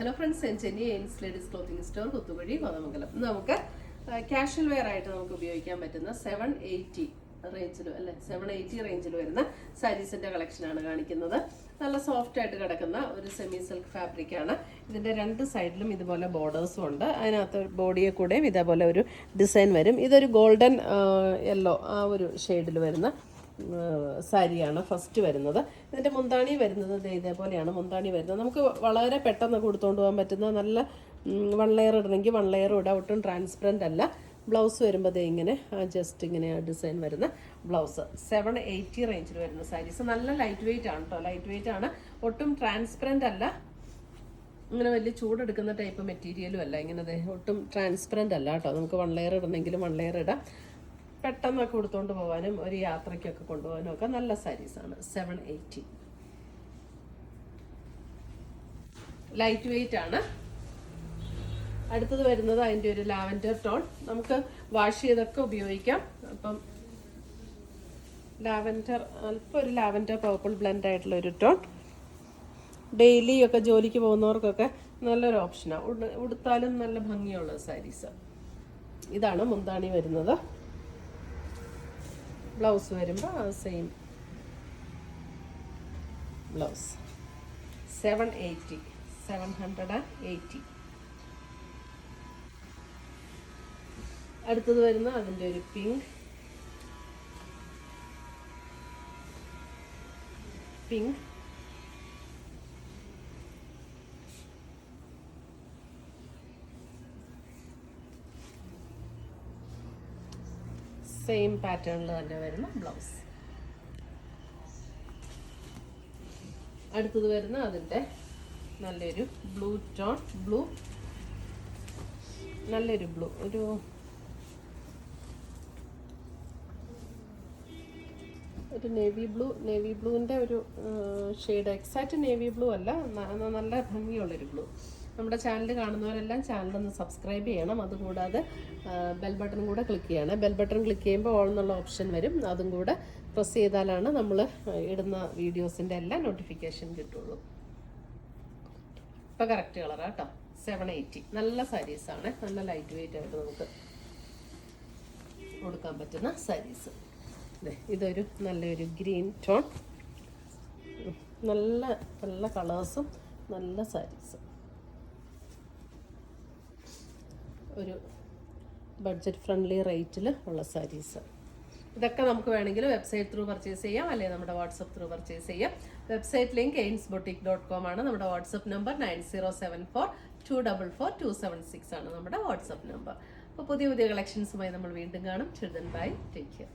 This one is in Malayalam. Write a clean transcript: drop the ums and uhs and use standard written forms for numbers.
ഹലോ ഫ്രണ്ട്സ്, ഞാൻ ചെന്നി എയിൻസ് ലേഡീസ് ക്ലോത്തിങ് സ്റ്റോർ കുത്തുവഴി കോതമംഗലം. നമുക്ക് കാഷ്വൽ വെയർ ആയിട്ട് നമുക്ക് ഉപയോഗിക്കാൻ പറ്റുന്ന 780 റേഞ്ചിലും അല്ലെ 780 റേഞ്ചിൽ വരുന്ന സാരീസിന്റെ കളക്ഷനാണ് കാണിക്കുന്നത്. നല്ല സോഫ്റ്റ് ആയിട്ട് കിടക്കുന്ന ഒരു സെമി സിൽക്ക് ഫാബ്രിക് ആണ്. ഇതിന്റെ രണ്ട് സൈഡിലും ഇതുപോലെ ബോർഡേഴ്സും ഉണ്ട്. അതിനകത്ത് ബോഡിയെ കൂടെയും ഇതേപോലെ ഒരു ഡിസൈൻ വരും. ഇതൊരു ഗോൾഡൻ യെല്ലോ ആ ഒരു ഷെയ്ഡിൽ വരുന്ന സാരിയാണ് ഫസ്റ്റ് വരുന്നത്. ഇതിൻ്റെ മുന്താണി വരുന്നത് ഇതേപോലെയാണ് മുന്താണി വരുന്നത്. നമുക്ക് വളരെ പെട്ടെന്ന് കൊടുത്തുകൊണ്ട് പോകാൻ പറ്റുന്ന നല്ല വൺ ലെയർ ഇടണമെങ്കിൽ വൺ ലെയർ ഇടാം. ഒട്ടും ട്രാൻസ്പെറൻ്റ് അല്ല. ബ്ലൗസ് വരുമ്പോൾ ഇങ്ങനെ ജസ്റ്റ് ഇങ്ങനെ ഡിസൈൻ വരുന്ന ബ്ലൗസ്. 780 റേഞ്ചിൽ വരുന്ന സാരീസ്. നല്ല ലൈറ്റ് വെയിറ്റ് ആണ് കേട്ടോ. ലൈറ്റ് വെയിറ്റ് ആണ്, ഒട്ടും ട്രാൻസ്പെറൻ്റ് അല്ല. ഇങ്ങനെ വലിയ ചൂടെടുക്കുന്ന ടൈപ്പ് മെറ്റീരിയലും അല്ല. ഇങ്ങനെ ഒട്ടും ട്രാൻസ്പെറൻ്റ് അല്ല കേട്ടോ. നമുക്ക് വൺ ലെയർ ഇടണമെങ്കിലും വൺ ലെയർ ഇടാം. പെട്ടെന്നൊക്കെ കൊടുത്തുകൊണ്ട് പോകാനും ഒരു യാത്രയ്ക്കൊക്കെ കൊണ്ടുപോകാനും ഒക്കെ നല്ല സാരീസാണ്. 780 ലൈറ്റ് വെയിറ്റ് ആണ്. അടുത്തത് വരുന്നത് അതിൻ്റെ ഒരു ലാവൻഡർ ടോൺ. നമുക്ക് വാഷ് ചെയ്തൊക്കെ ഉപയോഗിക്കാം. അപ്പം ലാവൻഡർ, അല്പം ഒരു ലാവൻഡർ പർപ്പിൾ ബ്ലെൻഡ് ആയിട്ടുള്ള ഒരു ടോൺ. ഡെയിലി ഒക്കെ ജോലിക്ക് പോകുന്നവർക്കൊക്കെ നല്ലൊരു ഓപ്ഷനാണ്. ഉടുത്താലും നല്ല ഭംഗിയുള്ള സാരീസ്. ഇതാണ് മുന്താണി വരുന്നത്. ബ്ലൗസ് വരുമ്പോൾ സെയിം ബ്ലൗസ്. 780. അടുത്തത് വരുന്ന അതിൻ്റെ ഒരു പിങ്ക് സെയിം പാറ്റേണിൽ തന്നെ വരുന്ന ബ്ലൗസ്. അടുത്തത് വരുന്ന അതിൻ്റെ നല്ലൊരു ബ്ലൂ ടോൺ. നല്ലൊരു ബ്ലൂ, ഒരു നേവി ബ്ലൂവിൻ്റെ ഒരു ഷെയ്ഡ്. എക്സാക്റ്റ് നേവി ബ്ലൂ അല്ല, നല്ല ഭംഗിയുള്ളൊരു ബ്ലൂ. നമ്മുടെ ചാനൽ കാണുന്നവരെല്ലാം ചാനലൊന്ന് സബ്സ്ക്രൈബ് ചെയ്യണം. അതുകൂടാതെ ബെൽ ബട്ടൺ കൂടെ ക്ലിക്ക് ചെയ്യണം. ബെൽ ബട്ടൺ ക്ലിക്ക് ചെയ്യുമ്പോൾ ഓൾ എന്നുള്ള ഓപ്ഷൻ വരും. അതും കൂടെ പ്രസ് ചെയ്താലാണ് നമ്മൾ ഇടുന്ന വീഡിയോസിൻ്റെ എല്ലാം നോട്ടിഫിക്കേഷൻ കിട്ടുള്ളൂ. ഇപ്പോൾ കറക്റ്റ് കളറാണ് കേട്ടോ. 780 നല്ല സാരീസാണ്. നല്ല ലൈറ്റ് വെയിറ്റ് ആയിട്ട് നമുക്ക് കൊടുക്കാൻ പറ്റുന്ന സാരീസ്. ഇതൊരു നല്ലൊരു ഗ്രീൻ ടോൺ. നല്ല നല്ല കളേഴ്സും നല്ല സാരീസ്. ഒരു ബഡ്ജറ്റ് ഫ്രണ്ട്ലി റേറ്റിൽ ഉള്ള സാരീസ്. ഇതൊക്കെ നമുക്ക് വേണമെങ്കിൽ വെബ്സൈറ്റ് ത്രൂ പർച്ചേസ് ചെയ്യാം, അല്ലെങ്കിൽ നമ്മുടെ വാട്സപ്പ് ത്രൂ പർച്ചേസ് ചെയ്യാം. വെബ്സൈറ്റ് ലിങ്ക് ainsboutique.com ആണ്. നമ്മുടെ വാട്സപ്പ് നമ്പർ 9074244276 ആണ് നമ്മുടെ വാട്സപ്പ് നമ്പർ. അപ്പോൾ പുതിയ കളക്ഷൻസുമായി നമ്മൾ വീണ്ടും കാണും. Children bye, take care.